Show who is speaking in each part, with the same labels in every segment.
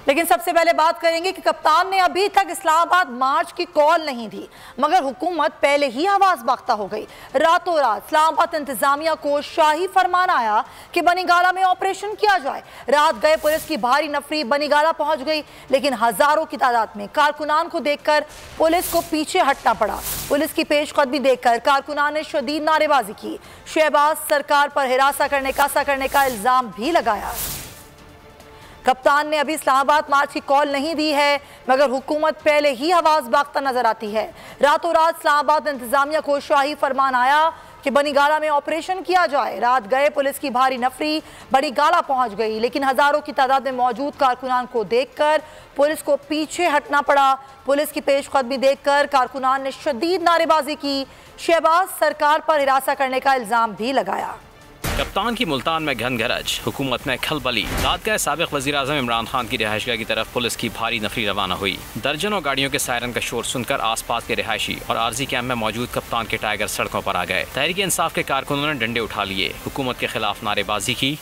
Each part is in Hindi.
Speaker 1: लेकिन सबसे पहले बात करेंगे कि कप्तान ने अभी तक इस्लामाबाद मार्च की कॉल नहीं दी, मगर हुकूमत पहले ही आवाज बाख्ता हो गई। रातों रात इस्लामाबाद इंतजामिया को शाही फरमान आया कि बनीगाला में ऑपरेशन किया जाए। रात गए पुलिस की भारी नफरी बनीगाला पहुंच गई, लेकिन हजारों की तादाद में कारकुनान को देखकर पुलिस को पीछे हटना पड़ा। पुलिस की पेशकदमी देखकर कारकुनान ने शदीद नारेबाजी की। शहबाज सरकार पर हिरासा करने का इल्जाम भी लगाया। कप्तान ने अभी इस्लामाबाद मार्च की कॉल नहीं दी है, मगर हुकूमत पहले ही आवाज बाख्ता नजर आती है। रातों रात इस्लामाबाद इंतजामिया को शाही फरमान आया कि बनीगाला में ऑपरेशन किया जाए। रात गए पुलिस की भारी नफरी बनीगाला पहुंच गई, लेकिन हजारों की तादाद में मौजूद कारकुनान को देखकर पुलिस को पीछे हटना पड़ा। पुलिस की पेशकदमी देखकर कारकुनान ने शदीद नारेबाजी की। शहबाज सरकार पर हिरासा करने का इल्जाम भी लगाया।
Speaker 2: कप्तान की मुल्तान में घन गरज, हुकूमत में खलबली। रात गए साबिक वज़ीर आज़म इमरान खान की रिहाइशगाह की तरफ पुलिस की भारी नफरी रवाना हुई। दर्जनों गाड़ियों के सायरन का शोर सुनकर आसपास के रिहायशी और आर्जी कैंप में मौजूद कप्तान के टाइगर सड़कों पर आ गए। तहरीक इंसाफ के कारकुनों ने डंडे उठा लिए, हुकूमत के खिलाफ नारेबाजी की।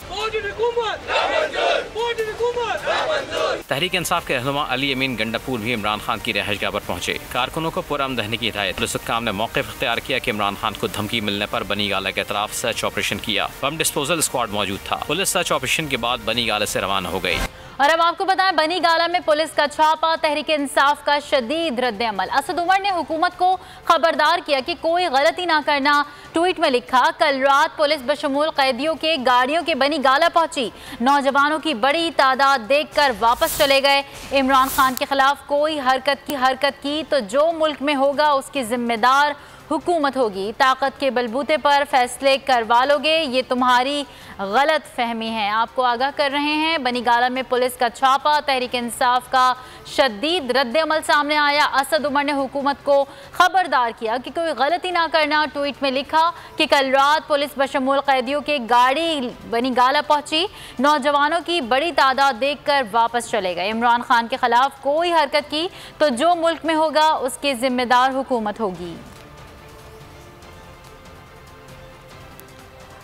Speaker 2: तहरीक इंसाफ के रहनुमा अली अमीन गंडापुर भी इमरान खान की रिहाइशगाह पर पहुंचे। कारकुनों को पुरअमन रहने की हिदायत। पुलिस हुक्काम ने मौके इख्तियार किया कि इमरान खान को धमकी मिलने पर बनीगाला के अतराफ सर्च ऑपरेशन किया। बम डिस्पोजल स्क्वाड मौजूद था। पुलिस सर्च ऑपरेशन के बाद बनीगाला से रवाना हो गई।
Speaker 3: और अब आपको बताएं, बनीगाला में पुलिस का छापा, तहरीक इंसाफ का शदीद रद्द-ए-अमल। असद उमर ने हुकूमत को खबरदार किया कि कोई गलती ना करना। ट्वीट में लिखा, कल रात पुलिस बशमूल कैदियों के गाड़ियों के बनीगाला पहुंची। नौजवानों की बड़ी तादाद देखकर वापस चले गए। इमरान खान के खिलाफ कोई हरकत की तो जो मुल्क में होगा उसकी जिम्मेदार हुकूमत होगी। ताकत के बलबूते पर फैसले करवा लोगे, ये तुम्हारी गलत फहमी है। आपको आगाह कर रहे हैं, बनीगाला में पुलिस का छापा, तहरीक इंसाफ का शदीद रद्द-ए-अमल सामने आया। असद उमर ने हुकूमत को खबरदार किया कि कोई गलती ना करना। ट्वीट में लिखा कि कल रात पुलिस बशमूल कैदियों के गाड़ी बनीगाला पहुंची। नौजवानों की बड़ी तादाद देखकर वापस चले गए। इमरान खान के खिलाफ कोई हरकत की तो जो मुल्क में होगा उसकी जिम्मेदार हुकूमत होगी।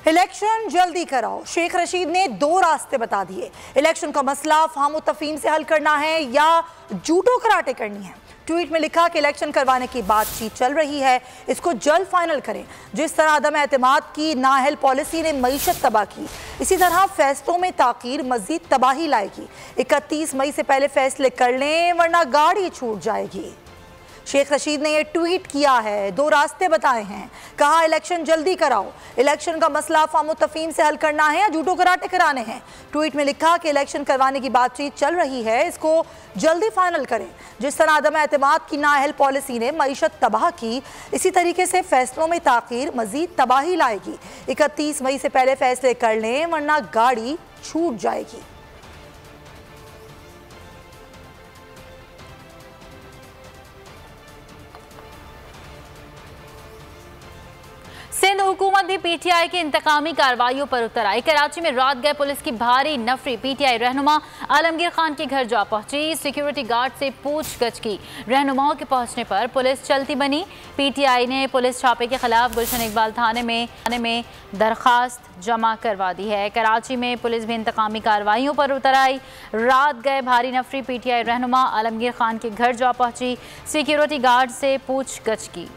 Speaker 1: इलेक्शन जल्दी कराओ, शेख रशीद ने 2 रास्ते बता दिए। इलेक्शन का मसला फाहम तफहीम से हल करना है या जूडो कराटे करनी है। ट्वीट में लिखा कि इलेक्शन करवाने की बातचीत चल रही है, इसको जल्द फाइनल करें। जिस तरह अदम एतमाद की नाअहल पॉलिसी ने मईशत तबाह की, इसी तरह फैसलों में ताकीर मजीद तबाही लाएगी। 31 मई से पहले फैसले कर लें वरना गाड़ी छूट जाएगी। शेख रशीद ने यह ट्वीट किया है, 2 रास्ते बताए हैं। कहा इलेक्शन जल्दी कराओ, इलेक्शन का मसला फाहम तफहीम से हल करना है या जूडो कराटे कराने हैं। ट्वीट में लिखा कि इलेक्शन करवाने की बातचीत चल रही है, इसको जल्दी फाइनल करें। जिस तरह अदम एतमाद की नाअहल पॉलिसी ने मईशत तबाह की, इसी तरीके से फैसलों में ताकीर मजीद तबाही लाएगी। 31 मई से पहले फैसले कर लें वरना गाड़ी छूट जाएगी।
Speaker 3: सिंध हुकूमत भी पीटीआई की इंतकामी कार्रवाइयों पर उतर आई। कराची में रात गए पुलिस की भारी नफरी पीटीआई रहनुमा आलमगीर खान के घर जा पहुंची। सिक्योरिटी गार्ड से पूछगछ की। रहनुमाओं के पहुंचने पर पुलिस चलती बनी। पीटीआई ने पुलिस छापे के खिलाफ गुलशन इकबाल थाने में दरखास्त जमा करवा दी है। कराची में पुलिस भी इंतकामी कार्रवाइयों पर उतर आई। रात गए भारी नफरी पीटीआई रहनुमा आलमगीर खान के घर जा पहुंची। सिक्योरिटी गार्ड से पूछगछ की।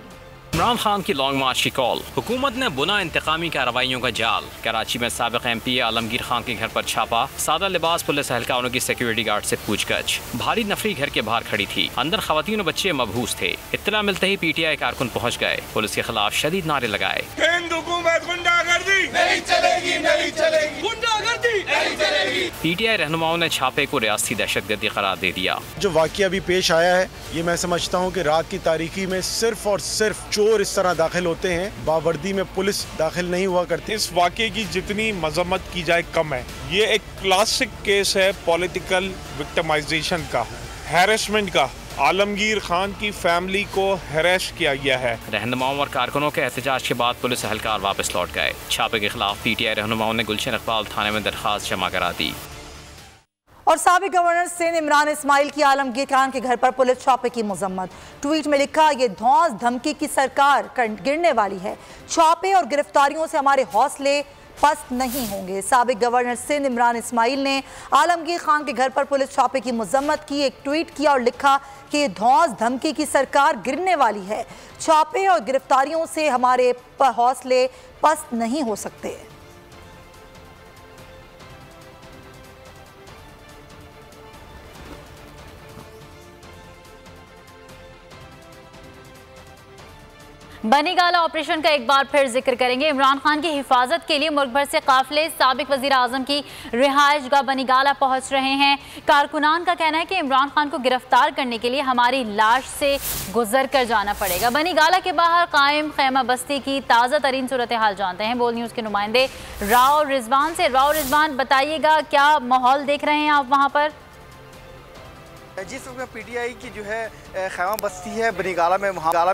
Speaker 2: इमरान खान की लॉन्ग मार्च की कॉल, हुकूमत ने बुना इंतकामी कार्रवाइयों का जाल। कराची में साबिक एमपी आलमगीर खान के घर पर छापा। सादा लिबास पुलिस एहलकारों की सिक्योरिटी गार्ड से पूछगछ। भारी नफरी घर के बाहर खड़ी थी, अंदर खवातीन और बच्चे मबहूस थे। इत्तला मिलते ही पीटीआई कारकुन पहुंच गए। पुलिस के खिलाफ शदीद नारे लगाए। पीटीआई रहनुमाओं ने छापे को रियासती दहशतगर्दी करार दे दिया।
Speaker 4: जो वाकया अभी पेश आया है, ये मैं समझता हूँ कि रात की तारीकी में सिर्फ और सिर्फ चोर इस तरह दाखिल होते हैं, बावर्दी में पुलिस दाखिल नहीं हुआ करती।
Speaker 5: इस वाकये की जितनी मजम्मत की जाए कम है। ये एक क्लासिक केस है पॉलिटिकल विक्टिमाइजेशन का, हैरेसमेंट का। आलमगीर खान की फैमिली को हैरेस किया गया है।
Speaker 2: रहनुमाओं और कारकुनों के एहतजाज के बाद पुलिस एहलकार वापस लौट गए। छापे के खिलाफ पीटीआई रहनुमाओं ने गुलशन इकबाल थाने में दरखास्त जमा करा दी।
Speaker 1: और साबिक गवर्नर सिंध इमरान इस्माइल की आलमगीर खान के घर पर पुलिस छापे की मजम्मत। ट्वीट में लिखा, ये धौंस धमकी की सरकार गिरने वाली है। छापे और गिरफ्तारियों से हमारे हौसले पस्त नहीं होंगे। साबिक गवर्नर सिंध इमरान इस्माइल ने आलमगीर खान के घर पर पुलिस छापे की मजम्मत की, एक ट्वीट किया और लिखा कि ये धौंस धमकी की सरकार गिरने वाली है। छापे और गिरफ्तारियों से हमारे हौसले पस्त नहीं हो सकते।
Speaker 3: बनी गाला ऑपरेशन का एक बार फिर जिक्र करेंगे। इमरान खान की हिफाजत के लिए मुल्क भर से काफिले साबिक वजीर आजम की रिहाइशगाह बनी गाला पहुंच रहे हैं। कारकुनान का कहना है कि इमरान खान को गिरफ्तार करने के लिए हमारी लाश से गुजर कर जाना पड़ेगा। बनी गाला के बाहर कायम खैमा बस्ती की ताज़ा तरीन सूरत हाल जानते हैं बोल न्यूज़ के नुमाइंदे राव रिजवान से। राव रिजवान, बताइएगा क्या माहौल देख रहे हैं आप वहाँ पर?
Speaker 6: जिस वक्त पीटीआई की जो है खैमा बस्ती है बनी गाला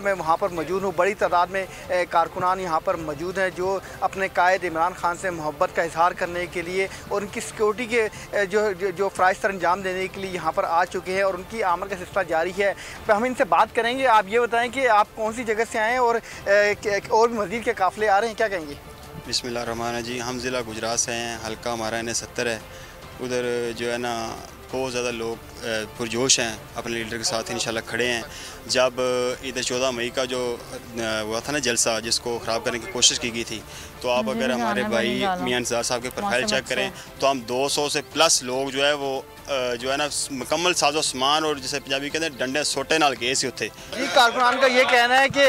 Speaker 6: में वहाँ पर मौजूद हूँ। बड़ी तादाद में कारकुनान यहाँ पर मौजूद हैं जो अपने कायद इमरान खान से मोहब्बत का इजहार करने के लिए और उनकी सिक्योरिटी के जो फ़राइज़ पर अंजाम देने के लिए यहाँ पर आ चुके हैं और उनकी आमद का सिलसिला जारी है। तो हम इनसे बात करेंगे। आप ये बताएँ कि आप कौन सी जगह से आए हैं और भी मज़ीद के काफ़िले आ रहे हैं, क्या कहेंगे?
Speaker 7: बिस्मिल्लाहिर्रहमानिर्रहीम जी, हम ज़िला गुजरात से हैं, हल्का हमारा N70 है। उधर जो है ना बहुत ज़्यादा लोग पुरजोश हैं, अपने लीडर के साथ इंशाल्लाह खड़े हैं। जब इधर 14 मई का जो हुआ था ना जलसा, जिसको ख़राब करने की कोशिश की गई थी, तो आप अगर हमारे भाई मियां इंतज़ार साहब के प्रोफाइल चेक करें तो हम 200 से प्लस लोग जो है वो जो है ना मुकम्मल साजो सामान और जिसे पंजाबी कहते हैं डंडे सोटे नाल गए सी उत्थे।
Speaker 6: जी, कारकुनान का ये कहना है कि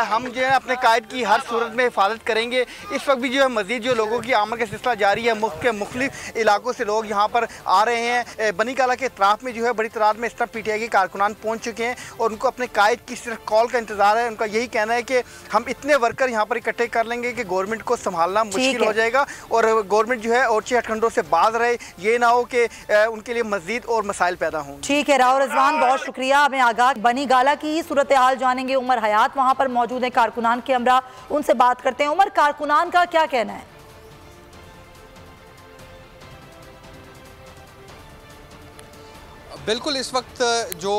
Speaker 6: हम जो है अपने कायद की हर सूरत में हिफाजत करेंगे। इस वक्त भी जो है मज़ीद जो लोगों की आमद का सिलसिला जारी है। मुल्क के मुख्तलिफ इलाकों से लोग यहाँ पर आ रहे हैं। बनी गाला के इतराफ़ में जो है बड़ी तादाद में इस तरह पीटीआई के कारकुनान पहुँच चुके हैं और उनको अपने कायद की सिर्फ कॉल का इंतज़ार है। उनका यही कहना है कि हम इतने वर्कर यहाँ पर इकट्ठे कर लेंगे कि गवर्नमेंट को संभालना मुश्किल हो जाएगा और गवर्नमेंट जो है ओरछे हथकंडों से बाज रहे, ये ना हो कि उनके लिए मज़ीद और मसाइल पैदा हों।
Speaker 1: ठीक है राव रिजवान, बहुत शुक्रिया। हमें आगाह बनी गाला की सूरत हाल जानेंगे। उमर हयात वहां पर मौजूद है कारकुनान के हमरा, उनसे बात करते हैं। उमर, कारकुनान का क्या कहना है?
Speaker 8: बिल्कुल, इस वक्त जो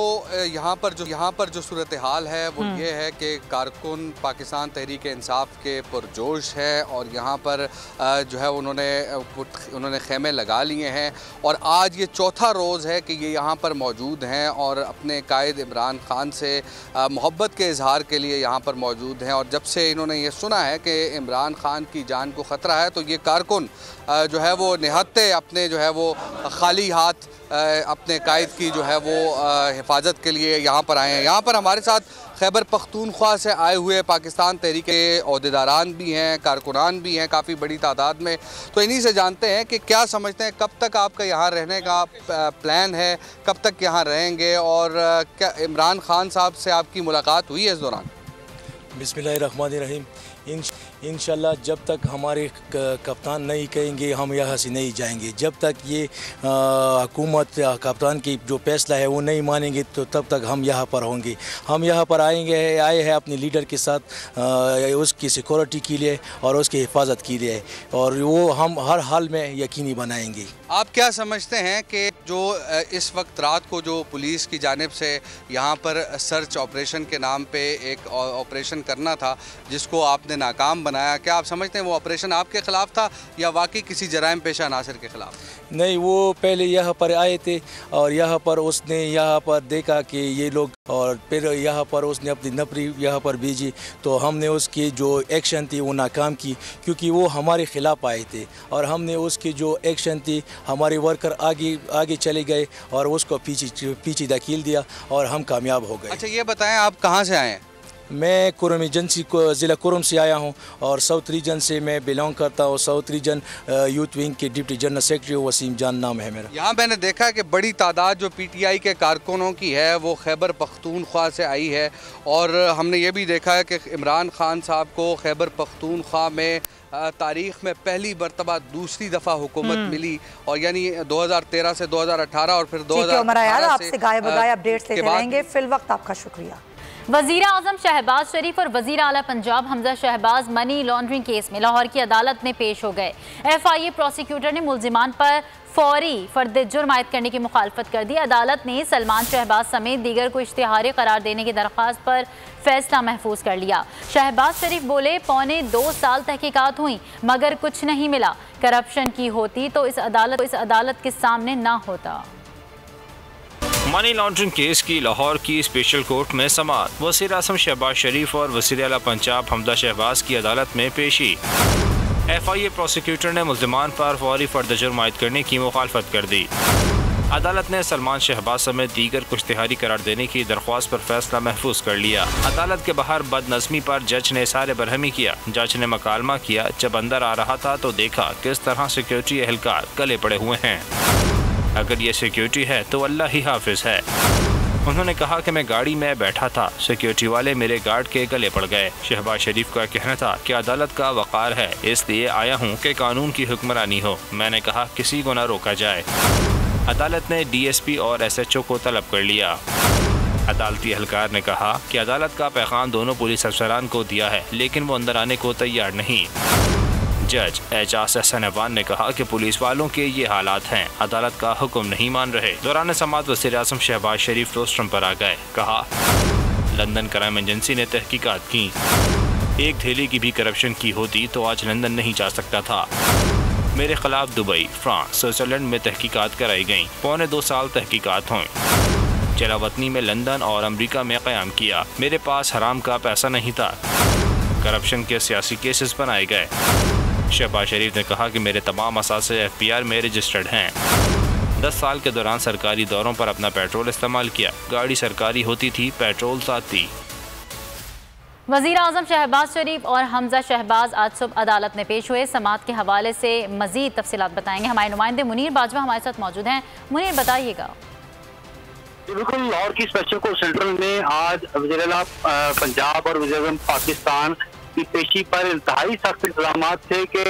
Speaker 8: यहाँ पर जो सूरत हाल है वो ये है कि कारकुन पाकिस्तान तहरीक इंसाफ के पुरजोश है और यहाँ पर जो है उन्होंने खेमे लगा लिए हैं और आज ये चौथा रोज़ है कि ये यहाँ पर मौजूद हैं और अपने कायद इमरान खान से मोहब्बत के इजहार के लिए यहाँ पर मौजूद हैं। और जब से इन्होंने ये सुना है कि इमरान खान की जान को ख़तरा है तो ये कारकुन जो है वो निहत्ते अपने जो है वो खाली हाथ अपने कायद की जो है वो हिफाजत के लिए यहाँ पर आए हैं। यहाँ पर हमारे साथ खैबर पख्तूनख्वा से आए हुए पाकिस्तान तहरीक के ओहदेदारान भी हैं, कारकुनान भी हैं काफ़ी बड़ी तादाद में। तो इन्हीं से जानते हैं कि क्या समझते हैं, कब तक आपका यहाँ रहने का प्लान है, कब तक यहाँ रहेंगे और क्या इमरान खान साहब से आपकी मुलाकात हुई है इस दौरान?
Speaker 9: बिस्मिल्लाहिर्रहमानिर्रहीम। इंशाल्लाह जब तक हमारे कप्तान नहीं कहेंगे हम यहाँ से नहीं जाएंगे। जब तक ये हुकूमत कप्तान की जो फैसला है वो नहीं मानेंगे तो तब तक हम यहाँ पर होंगे। हम यहाँ पर आए हैं अपने लीडर के साथ उसकी सिक्योरिटी के लिए और उसकी हिफाजत के लिए और वो हम हर हाल में यकीनी बनाएंगे।
Speaker 8: आप क्या समझते हैं कि जो इस वक्त रात को जो पुलिस की जानिब से यहाँ पर सर्च ऑपरेशन के नाम पे एक ऑपरेशन करना था जिसको आपने नाकाम बनाया, क्या आप समझते हैं वो ऑपरेशन आपके ख़िलाफ़ था या वाकई किसी जराइम पेशा नासिर के ख़िलाफ़?
Speaker 9: नहीं, वो पहले यहाँ पर आए थे और यहाँ पर उसने यहाँ पर देखा कि ये लोग और फिर यहाँ पर उसने अपनी नफरी यहाँ पर भेजी तो हमने उसकी जो एक्शन थी वो नाकाम की क्योंकि वो हमारे ख़िलाफ़ आए थे और हमने उसकी जो एक्शन थी हमारे वर्कर आगे चले गए और उसको पीछे धकेल दिया और हम कामयाब हो गए।
Speaker 8: अच्छा, ये बताएं आप कहाँ से आए हैं?
Speaker 9: मैं कुरुम एजेंसी को ज़िला कुरुम से आया हूं और साउथ रीजन से मैं बिलोंग करता हूं। साउथ रीजन यूथ विंग के डिप्टी जनरल सेक्रेटरी वसीम जान नाम है मेरा।
Speaker 8: यहाँ मैंने देखा है कि बड़ी तादाद जो पीटीआई के कारकुनों की है वो खैबर पख्तूनख्वा से आई है और हमने ये भी देखा है कि इमरान खान साहब को खैबर पख्तूनख्वा में तारीख़ में पहली मरतबा दूसरी दफ़ा हुकूमत मिली और यानी 2013 से 2018 और फिर 2018
Speaker 1: आपसे गायब अपडेट्स लेते रहेंगे। फिल वक्त आपका शुक्रिया।
Speaker 3: वज़ीर आज़म शहबाज शरीफ और वज़ीर आला Punjab Hamza Shahbaz money laundering case में लाहौर की अदालत में पेश हो गए। FIA प्रोसिक्यूटर ने मुल्जिमान पर फौरी फर्द जुर्म आयद करने की मुखालफत कर दी। अदालत ने सलमान शहबाज समेत दीगर को इश्तिहारी करार देने की दरख्वास्त पर फैसला महफूज कर लिया। शहबाज शरीफ बोले, 2.25 साल तहकीकात हुई मगर कुछ नहीं मिला। करप्शन की होती तो इस अदालत के सामने ना होता।
Speaker 2: मनी लॉन्ड्रिंग केस की लाहौर की स्पेशल कोर्ट में समाअत। वज़ीर आज़म शहबाज शरीफ और वज़ीर आला पंजाब हमजा शहबाज की अदालत में पेशी। FIA प्रोसिक्यूटर ने मुल्ज़िमान पर फौरी फर्द जुर्म आयद करने की मुखालफत कर दी। अदालत ने सलमान शहबाज समेत दीगर को इश्तिहारी करार देने की दरख्वास्त पर फैसला महफूज कर लिया। अदालत के बाहर बदनज़मी पर जज ने इज़हार बरहमी किया। जज ने मकालमा किया, जब अंदर आ रहा था तो देखा किस तरह सिक्योरिटी एहलकार गले पड़े हुए हैं। अगर ये सिक्योरिटी है तो अल्लाह ही हाफिज है। उन्होंने कहा कि मैं गाड़ी में बैठा था, सिक्योरिटी वाले मेरे गार्ड के गले पड़ गए। शहबाज शरीफ का कहना था कि अदालत का वक़ार है, इसलिए आया हूँ कि कानून की हुक्मरानी हो। मैंने कहा किसी को न रोका जाए। अदालत ने DSP और SHO को तलब कर लिया। अदालती एहलकार ने कहा कि अदालत का पैगाम दोनों पुलिस अफसरान को दिया है, लेकिन वो अंदर आने को तैयार नहीं। जज एजाज हसन अवान ने कहा कि पुलिस वालों के ये हालात हैं, अदालत का हुक्म नहीं मान रहे। दौरान समाअत वज़ीर आज़म शहबाज शरीफ रोस्ट्रम पर आ गए। कहा, लंदन क्राइम एजेंसी ने तहकीकात की। एक थैली की भी करप्शन की होती तो आज लंदन नहीं जा सकता था। मेरे खिलाफ दुबई, फ्रांस, स्विट्जरलैंड में तहकीकात कराई गई। 2.25 साल तहकीकात हुई। जलावतनी में लंदन और अमरीका में क़याम किया। मेरे पास हराम का पैसा नहीं था। करप्शन के सियासी केसेस बनाए गए। शहबाज शरीफ ने कहा कि मेरे तमाम असासे FPR में रजिस्टर्ड हैं। 10 साल के दौरान सरकारी दौरों पर अपना पेट्रोल इस्तेमाल किया। गाड़ी सरकारी होती थी, पेट्रोल साथी।
Speaker 3: वज़ीर आज़म शहबाज शरीफ और हमजा शहबाज आज सुबह अदालत में पेश हुए। समाअत के हवाले से मज़ीद तफसीलात बताएंगे हमारे नुमाइंदे मुनीर बाजवा हमारे साथ मौजूद हैं। मुनीर, बताइएगा।
Speaker 10: बिल्कुल, लाहौर की स्पेशल कोर्ट सेंट्रल में आज वज़ीर आला पंजाब और वज़ीर आज़म पाकिस्तान की पेशी पर इंतहाई सख्त इंतजाम थे कि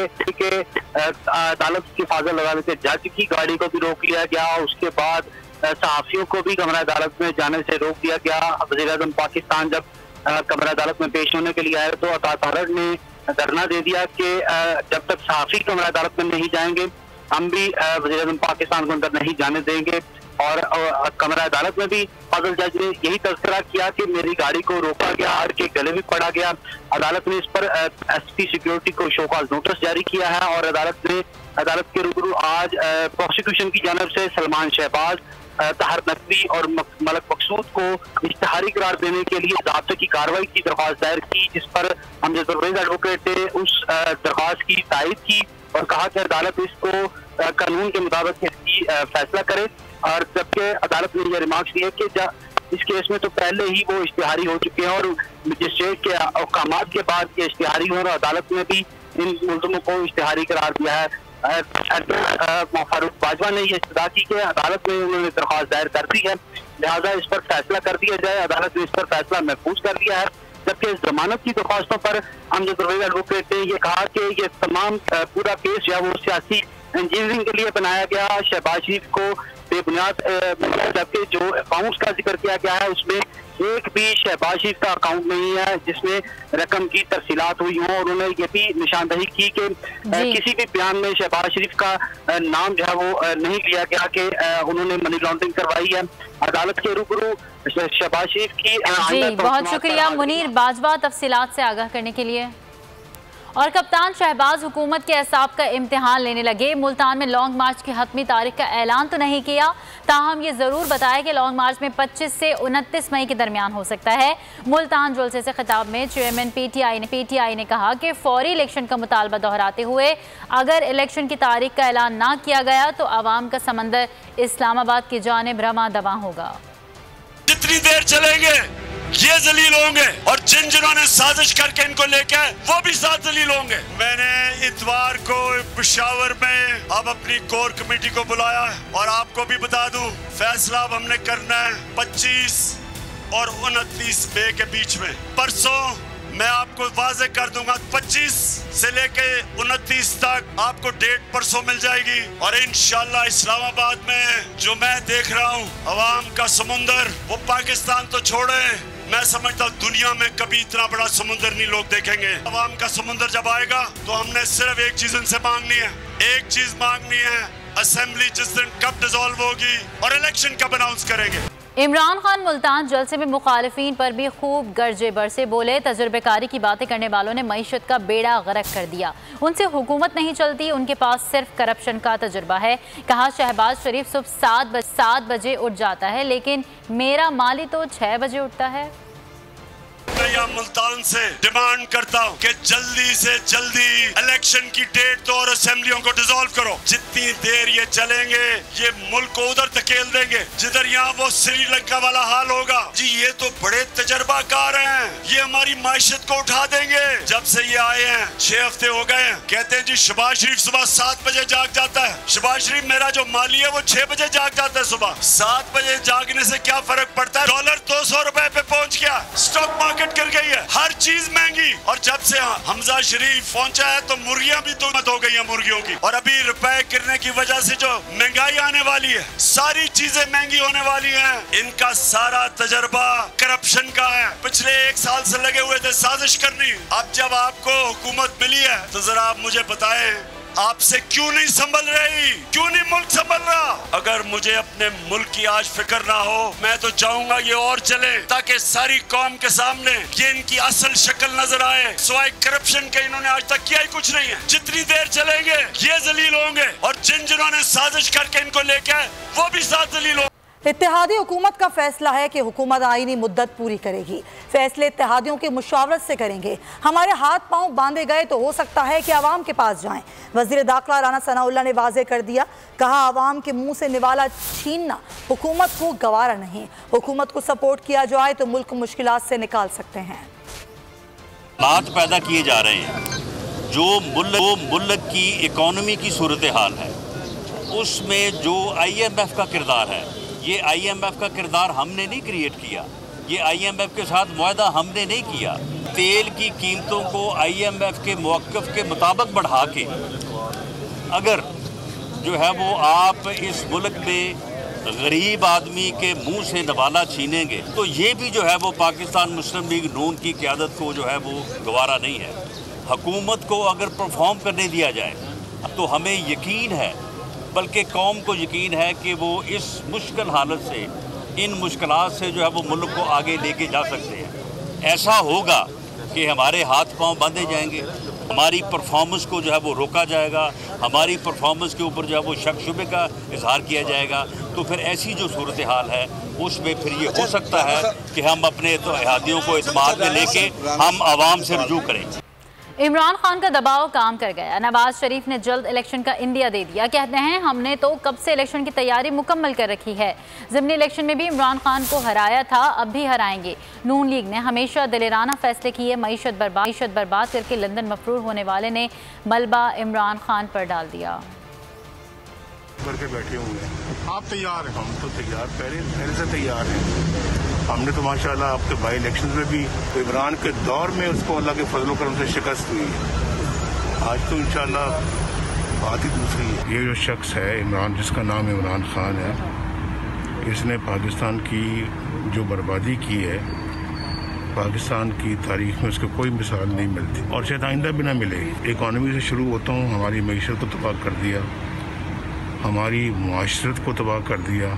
Speaker 10: अदालत की फाजल अदालत के जज की गाड़ी को भी रोक लिया गया। उसके बाद सहाफ़ियों को भी कमरा अदालत में जाने से रोक दिया गया। वज़ीर आज़म पाकिस्तान जब कमरा अदालत में पेश होने के लिए आए तो अदालत ने धरना दे दिया कि जब तक सहाफ़ी कमरा अदालत में नहीं जाएंगे हम भी वज़ीर आज़म पाकिस्तान को अंदर नहीं जाने देंगे। और कमरा अदालत में भी फाजल जज ने यही तज़किरा किया कि मेरी गाड़ी को रोका गया, हर के गले भी पड़ा गया। अदालत ने इस पर SP सिक्योरिटी को शोकॉज नोटिस जारी किया है और अदालत के रूबरू आज प्रोसिक्यूशन की जानिब से सलमान शहबाज, तहर नकवी और मलक मकसूद को इश्तिहारी करार देने के लिए ज़ाब्ते की कार्रवाई की दरख्वास्त दायर की, जिस पर हमजा परवेज़ एडवोकेट ने उस दरख्वास्त की तायद की और कहा कि अदालत इसको कानून के मुताबिक इसकी फैसला करे। और जबकि अदालत ने यह रिमार्क्स दिए कि इस केस में तो पहले ही वो इश्तिहारी हो चुके हैं और मजिस्ट्रेट के अहकामात के बाद ये इश्तिहारी हो, और अदालत ने भी इन मुल्ज़िमों को इश्तिहारी करार दिया है। फारूक बाजवा ने यह इस्तदा की कि अदालत ने उन्होंने दरख्वास्त दायर कर दी है, लिहाजा इस पर फैसला कर दिया जाए। अदालत ने इस पर फैसला महफूज कर दिया है। जबकि इस जमानत की दरख्वास्तों पर हमजा परवेज़ एडवोकेट ने यह कहा कि ये तमाम पूरा केस जो है वो सियासी इंजीनियरिंग के लिए बनाया गया। शहबाज शरीफ को बेबुनियाद, जबकि जो अकाउंट्स का जिक्र किया गया है उसमें एक भी शहबाज शरीफ का अकाउंट नहीं है जिसमें रकम की तरसीलात हुई हो। और उन्होंने ये भी निशानदही की कि किसी भी बयान में शहबाज शरीफ का नाम जो है वो नहीं लिया गया कि उन्होंने मनी लॉन्ड्रिंग करवाई है। अदालत के रूबरू शहबाज शरीफ की
Speaker 3: बहुत शुक्रिया मुनीर बाजवा तफसीलात से आगाह करने के लिए। और कप्तान शहबाज हुकूमत के एहसाब का इम्तिहान लेने लगे। मुल्तान में लॉन्ग मार्च की हतमी तारीख का ऐलान तो नहीं किया, ताहम ये ज़रूर बताया कि लॉन्ग मार्च में 25 से 29 मई के दरमियान हो सकता है। मुल्तान जुलसे से खिताब में चेयरमैन PTI ने कहा कि फौरी इलेक्शन का मुतालबा दोहराते हुए अगर इलेक्शन की तारीख का ऐलान ना किया गया तो आवाम का समंदर इस्लामाबाद की जानिब रमा दवा होगा।
Speaker 11: जितनी देर चलेंगे ये जलील होंगे और जिन्होंने साजिश करके इनको लेके वो भी साथ जलील होंगे। मैंने इतवार को पेशावर में अब अपनी कोर कमेटी को बुलाया और आपको भी बता दूं फैसला अब हमने करना है 25 और 29 मई के बीच में। परसों मैं आपको वाजे कर दूंगा 25 से लेके 29 तक आपको डेट परसों मिल जाएगी और इंशाल्लाह इस्लामाबाद में जो मैं देख रहा हूँ अवाम का समुंदर, वो पाकिस्तान तो छोड़े मैं समझता हूँ दुनिया में कभी इतना बड़ा समुंदर नहीं लोग देखेंगे। अवाम का समुंदर जब आएगा तो हमने सिर्फ एक चीज उनसे मांगनी है, एक चीज मांगनी है, असेंबली जिस दिन कब डिसॉल्व होगी और इलेक्शन कब अनाउंस करेंगे।
Speaker 3: इमरान खान मुल्तान जलसे में मुखालिफिन पर भी खूब गरजे बरसे बोले। तजुर्बेकारी की बातें करने वालों ने मईशत का बेड़ा गर्क कर दिया। उनसे हुकूमत नहीं चलती, उनके पास सिर्फ करप्शन का तजुर्बा है। कहा शहबाज शरीफ सुबह 7 बजे उठ जाता है, लेकिन मेरा माली तो 6 बजे उठता है।
Speaker 11: मैं यहाँ मुल्तान से डिमांड करता हूँ कि जल्दी से जल्दी इलेक्शन की डेट दो और असेंबलियों को डिसॉल्व करो। जितनी देर ये चलेंगे ये मुल्क को उधर धकेल देंगे जिधर यहाँ वो श्रीलंका वाला हाल होगा। जी ये तो बड़े तजर्बाकार हैं, ये हमारी माइशत को उठा देंगे। जब से ये आए हैं 6 हफ्ते हो गए हैं, कहते हैं जी शहबाज शरीफ सुबह 7 बजे जाग जाता है। शहबाज शरीफ मेरा जो माली है वो 6 बजे जाग जाता है। सुबह 7 बजे जागने से क्या फर्क पड़ता है? डॉलर 200 रुपए पे पहुँच गया, स्टॉक मार्केट कर गई है, हर चीज महंगी। और जब से हमजा शरीफ पहुंचा है तो मुर्गियां भी तो मत हो गई हैं मुर्गियों की। और अभी रुपए गिरने की वजह से जो महंगाई आने वाली है, सारी चीजें महंगी होने वाली हैं। इनका सारा तजर्बा करप्शन का है, पिछले 1 साल से लगे हुए थे साजिश करनी। अब जब आपको हुकूमत मिली है तो जरा आप मुझे बताएं आपसे क्यों नहीं संभल रही, क्यों नहीं मुल्क संभल रहा? अगर मुझे अपने मुल्क की आज फिक्र ना हो, मैं तो चाहूंगा ये और चले ताकि सारी कौम के सामने ये इनकी असल शक्ल नजर आए। सिवाय करप्शन के इन्होंने आज तक किया ही कुछ नहीं है। जितनी देर चलेंगे ये जलील होंगे और जिन्होंने साजिश करके इनको लेके आए वो भी साथ जलील होंगे।
Speaker 1: इत्तेहादी हुकूमत का फैसला है कि हुकूमत आईनी मुद्दत पूरी करेगी। फैसले इत्तेहादियों की मुशावरत से करेंगे। हमारे हाथ पांव बांधे गए तो हो सकता है कि आवाम के पास जाएं। वज़ीर दाखिला राना सनाउल्लाह ने वाज़ेह कर दिया, कहा आवाम के मुंह से निवाला छीनना हुकूमत को गवारा नहीं। हुकूमत को सपोर्ट किया जाए तो मुल्क मुश्किलात से निकाल सकते हैं।
Speaker 12: हालात पैदा किए जा रहे हैं जो मुल्क की इकॉनमी की सूरत हाल है, उसमें जो IMF का किरदार है, ये IMF का किरदार हमने नहीं क्रिएट किया, ये IMF के साथ मुआहदा हमने नहीं किया। तेल की कीमतों को IMF के मौक़िफ़ के मुताबिक बढ़ा के अगर जो है वो आप इस मुल्क में गरीब आदमी के मुंह से नवाला छीनेंगे तो ये भी जो है वो पाकिस्तान मुस्लिम लीग नून की क़यादत को जो है वो गवारा नहीं है। हुकूमत को अगर परफॉर्म करने दिया जाए तो हमें यकीन है, बल्कि कौम को यकीन है कि वो इस मुश्किल हालत से, इन मुश्किलात से जो है वो मुल्क को आगे लेके जा सकते हैं। ऐसा होगा कि हमारे हाथ पांव बांधे जाएंगे, हमारी परफॉर्मेंस को जो है वो रोका जाएगा, हमारी परफॉर्मेंस के ऊपर जो है वो शक शुबे का इजहार किया जाएगा। तो फिर ऐसी जो सूरत हाल है उसमें फिर ये हो सकता है कि हम अपने इत्तेहादियों को इत्मीनान में लेके हम आवाम से रुजू करें।
Speaker 3: इमरान खान का दबाव काम कर गया। नवाज शरीफ ने जल्द इलेक्शन का इंदिया दे दिया। कहते हैं हमने तो कब से इलेक्शन की तैयारी मुकम्मल कर रखी है। ज़िमनी इलेक्शन में भी इमरान खान को हराया था, अब भी हराएंगे। नून लीग ने हमेशा दिलेराना फैसले किए। मईशत बर्बाद करके लंदन मफरूर होने वाले ने मलबा इमरान खान पर डाल दिया।
Speaker 13: करके बैठे हुए हैं, आप तैयार हैं? हम तो तैयार, पहले से तैयार हैं। हमने तो माशाल्लाह आपके बाई इलेक्शन में भी तो इमरान के दौर में उसको अल्लाह के फजल करम से शिकस्त हुई है। आज तो इंशाल्लाह बात ही दूसरी है। ये जो शख्स है इमरान, जिसका नाम इमरान खान है, इसने पाकिस्तान की जो बर्बादी की है, पाकिस्तान की तारीख में उसको कोई मिसाल नहीं मिलती और शायद आइंदा भी ना मिलेगी। इकॉनमी से शुरू होता हूँ, हमारी मईशत को तबाह कर दिया, हमारी मुआशरत को तबाह कर दिया।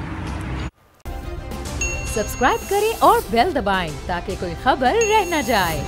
Speaker 14: सब्सक्राइब करें और बेल दबाएं ताकि कोई खबर रह न जाए।